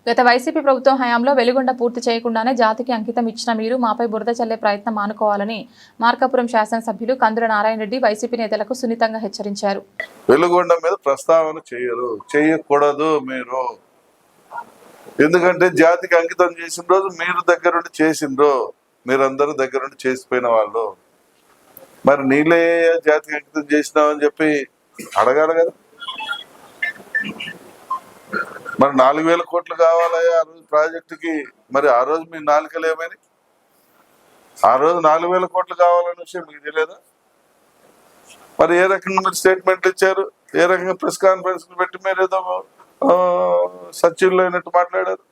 గత వైసీపీ ప్రభుత్వం హయాంలో వెలుగొండ పూర్తి చేయకుండానే జాతికి అంకితం ఇచ్చిన మీరు మాపై బురద చల్లే ప్రయత్నం మానుకోవాలని మార్కాపురం శాసనసభ్యులు కందుల నారాయణ రెడ్డి వైసీపీ నేతలకు సున్నితంగా హెచ్చరించారు. వెలుగొండ మీద ప్రస్తావన చేయకూడదు మీరు. ఎందుకంటే జాతికి అంకితం చేసిన రోజు మీరు దగ్గరుండి చేసిండ్రు, మీరందరూ దగ్గరుండి చేసిపోయిన వాళ్ళు. మరి నీళ్ళే జాతికి అంకితం చేసినావని చెప్పి అడగాలి కదా. మరి 4,000 కోట్లు కావాలయ్యా ఆ రోజు ప్రాజెక్టుకి. మరి ఆ రోజు మీ నాలుకలు ఏమని? ఆ రోజు 4,000 కోట్లు కావాలనే విషయం మీకు తెలియదా? మరి ఏ రకంగా మీరు స్టేట్మెంట్లు ఇచ్చారు? ఏ రకంగా ప్రెస్ కాన్ఫరెన్స్ పెట్టి మీరు ఏదో సచివులు అయినట్టు మాట్లాడారు?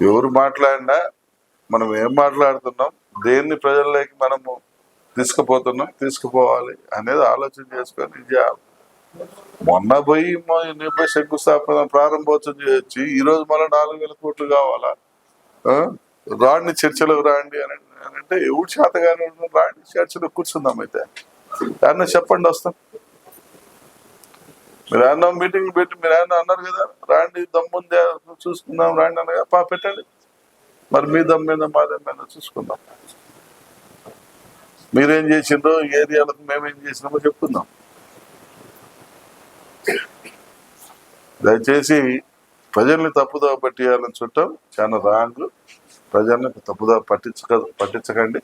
ఎవరు మాట్లాడినా మనం ఏం మాట్లాడుతున్నాం, దేన్ని ప్రజల్లోకి మనము తీసుకుపోవాలి అనేది ఆలోచన చేసుకొని ఇది చేయాలి. మొన్న పోయి శంకుస్థాపన ప్రారంభోత్సవం చేయొచ్చి ఈ రోజు మళ్ళీ 4,000 కోట్లు కావాలా? రాండి చర్చలకు రాండి అని అంటే ఎవరు చేతగానే రాండి చర్చలో కూర్చుందాం. అయితే ఏమన్నా చెప్పండి, వస్తాం. మీరు ఏమన్నా మీటింగ్ పెట్టి మీరు ఏమన్నా అన్నారు కదా, రాండి దమ్ముందే చూసుకుందాం రాండి అనగా పెట్టండి. మరి మీ దమ్ మీద మా దమ్ మీద చూసుకుందాం. మీరేం చేసిండ్రో ఏరియాలకు మేమేం చేసినామో చెప్పుకుందాం. దయచేసి ప్రజల్ని తప్పుదోవ పట్టియాలని చుట్టం చాలా రాంగ్. ప్రజల్ని తప్పుదోవ పట్టించకండి.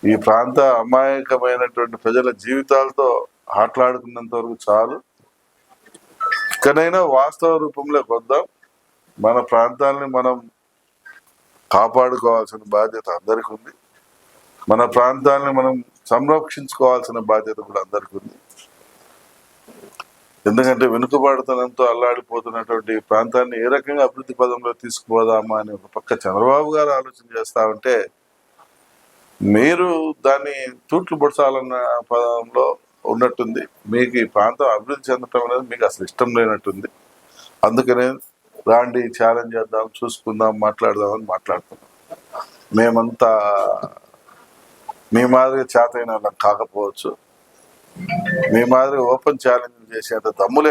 ఈ ప్రాంత అమాయకమైనటువంటి ప్రజల జీవితాలతో ఆటలాడుకున్నంత వరకు చాలు. ఇక్కడైనా వాస్తవ రూపంలోకి వద్దాం. మన ప్రాంతాలని మనం కాపాడుకోవాల్సిన బాధ్యత అందరికీ ఉంది. మన ప్రాంతాలని మనం సంరక్షించుకోవాల్సిన బాధ్యత కూడా అందరికీ ఉంది. ఎందుకంటే వెనుకబాటుతనంతో అల్లాడిపోతున్నటువంటి ప్రాంతాన్ని ఏ రకంగా అభివృద్ధి పదంలో తీసుకుపోదామా అని ఒక పక్క చంద్రబాబు గారు ఆలోచన చేస్తా ఉంటే, మీరు దాన్ని తూట్లు పొడచాలన్న పదంలో ఉన్నట్టుంది. మీకు ఈ ప్రాంతం అభివృద్ధి చెందటం అనేది మీకు అసలు ఇష్టం లేనట్టుంది. అందుకనే రాండి ఛాలెంజ్ చేద్దాం, చూసుకుందాం, మాట్లాడదామని మాట్లాడుతున్నాం. మేమంతా మీ మాదిరిగా చేతైన వాళ్ళం కాకపోవచ్చు, మీ మాదిరి ఓపెన్ ఛాలెంజ్ చేసేంత దమ్ము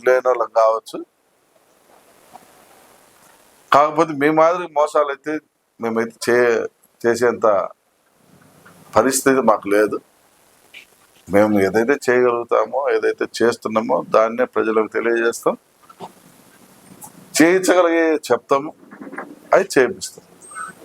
లేని వాళ్ళం కావచ్చు. కాకపోతే మీ మాదిరి మోసాలు అయితే మేమైతే చేసేంత పరిస్థితి మాకు లేదు. మేము ఏదైతే చేయగలుగుతామో, ఏదైతే చేస్తున్నామో దాన్నే ప్రజలకు తెలియజేస్తాం. చేయించగలిగే చెప్తాము, అది చేపిస్తాం.